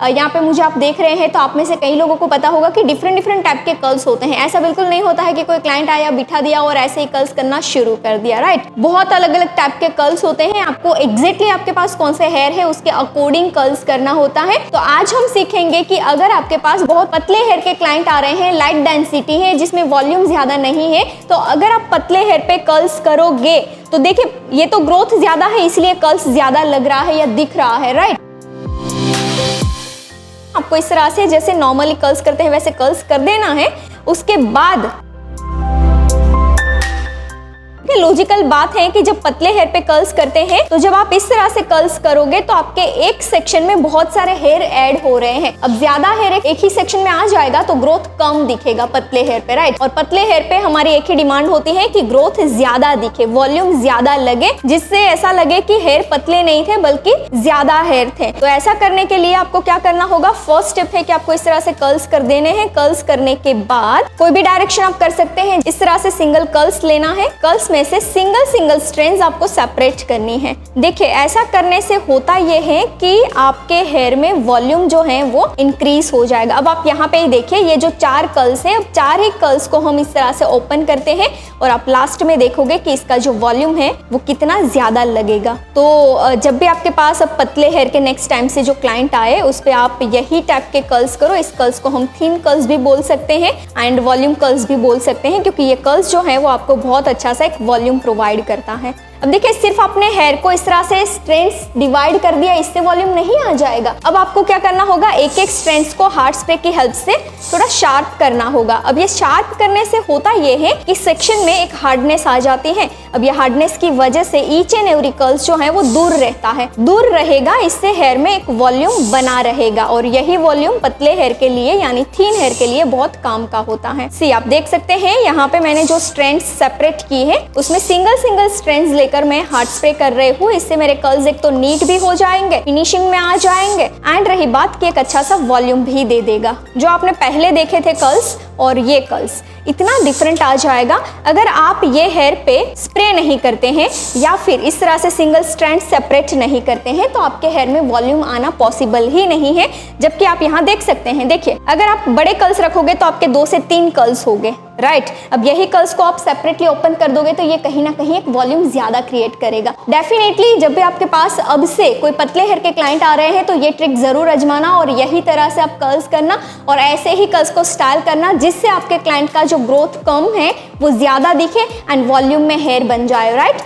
यहाँ पे मुझे आप देख रहे हैं तो आप में से कई लोगों को पता होगा कि डिफरेंट टाइप के कर्ल्स होते हैं। ऐसा बिल्कुल नहीं होता है कि कोई क्लाइंट आया, बिठा दिया और ऐसे ही कर्ल्स करना शुरू कर दिया, राइट। बहुत अलग अलग टाइप के कर्ल्स होते हैं। आपको एग्जैक्टली आपके पास कौन से हेयर है उसके अकॉर्डिंग कर्ल्स करना होता है। तो आज हम सीखेंगे कि अगर आपके पास बहुत पतले हेयर के क्लाइंट आ रहे हैं, लाइट डेंसिटी है जिसमें वॉल्यूम ज्यादा नहीं है, तो अगर आप पतले हेयर पे कर्ल्स करोगे तो देखिए ये तो ग्रोथ ज्यादा है इसलिए कर्ल्स ज्यादा लग रहा है या दिख रहा है, राइट। आपको इस तरह से जैसे नॉर्मली कर्ल्स करते हैं वैसे कर्ल्स कर देना है। उसके बाद लॉजिकल बात है कि जब पतले हेयर पे कर्ल्स करते हैं तो जब आप इस तरह से कर्ल्स करोगे तो आपके एक सेक्शन में बहुत सारे हेयर ऐड हो रहे हैं। अब ज्यादा हेयर एक ही सेक्शन में आ जाएगा तो ग्रोथ कम दिखेगा पतले हेयर पे, राइट। और पतले हेयर पे हमारी एक ही डिमांड होती है कि ग्रोथ ज्यादा दिखे, वॉल्यूम ज्यादा लगे, जिससे ऐसा लगे कि हेयर पतले नहीं थे बल्कि ज्यादा हेयर थे। तो ऐसा करने के लिए आपको क्या करना होगा, फर्स्ट स्टेप है कि आपको इस तरह से कर्ल्स कर देने हैं। कर्ल्स करने के बाद कोई भी डायरेक्शन आप कर सकते हैं। इस तरह से सिंगल कर्ल्स लेना है। कर्ल्स में से सिंगल स्ट्रेंड्स आपको सेपरेट करनी है। देखिए ऐसा करने से होता ये है कि आपके हेयर में वॉल्यूम जो है वो इंक्रीज हो जाएगा। अब आप यहाँ पे देखिए ये जो 4 कर्ल्स है, अब 4 ही कर्ल्स को हम इस तरह से ओपन करते हैं और आप लास्ट में देखोगे कि इसका जो वॉल्यूम है वो कितना ज्यादा लगेगा। तो जब भी आपके पास अब पतले हेयर के नेक्स्ट टाइम से जो क्लाइंट आए उस पे आप यही टाइप के कर्ल्स करो। इस कर्ल्स को हम थिन कर्ल्स भी बोल सकते हैं एंड वॉल्यूम कर्ल्स भी बोल सकते हैं, क्योंकि ये कर्ल्स जो है वो आपको बहुत अच्छा सा एक वॉल्यूम प्रोवाइड करता है। अब देखिए सिर्फ अपने हेयर को इस तरह से स्ट्रेंड्स डिवाइड कर दिया, इससे वॉल्यूम नहीं आ जाएगा। अब आपको क्या करना होगा, एक एक स्ट्रेंड्स को हार्ड स्प्रे की हेल्प से थोड़ा शार्प करना होगा। अब ये शार्प करने से होता ये है कि सेक्शन में एक हार्डनेस आ जाती है। अब ये हार्डनेस की वजह से ईच एंड एवरी कर्ल्स जो है वो दूर रहता है, दूर रहेगा। इससे हेयर में एक वॉल्यूम बना रहेगा और यही वॉल्यूम पतले हेयर के लिए यानी थिन हेयर के लिए बहुत काम का होता है। सी आप देख सकते हैं यहाँ पे मैंने जो स्ट्रेंड्स सेपरेट की है उसमें सिंगल स्ट्रेंड्स लेकर मैं हार्ड स्प्रे कर रही हूँ। इससे मेरे कर्ल्स एक तो नीट भी हो जाएंगे, फिनिशिंग में आ जाएंगे एंड रही बात कि एक अच्छा सा वॉल्यूम भी दे देगा। जो आपने पहले देखे थे कर्ल्स और ये कर्ल्स इतना डिफरेंट आ जाएगा अगर आप ये हेयर पे स्प्रे नहीं करते हैं या फिर इस तरह से सिंगल स्ट्रैंड सेपरेट नहीं करते हैं तो आपके हेयर में वॉल्यूम आना पॉसिबल ही नहीं है। जबकि आप यहाँ देख सकते हैं, देखिए अगर आप बड़े कर्ल्स रखोगे तो आपके 2 से 3 कर्ल्स हो गए, राइट। अब यही कर्ल्स को आप सेपरेटली ओपन कर दोगे तो ये कहीं ना कहीं एक वॉल्यूम ज्यादा क्रिएट करेगा। डेफिनेटली जब भी आपके पास अब से कोई पतले हेयर के क्लाइंट आ रहे हैं तो ये ट्रिक जरूर आजमाना और यही तरह से आप कर्ल्स करना और ऐसे ही कर्ल्स को स्टाइल करना जिससे आपके क्लाइंट का जो ग्रोथ कम है वो ज्यादा दिखे एंड वॉल्यूम में हेयर बन जाए, राइट।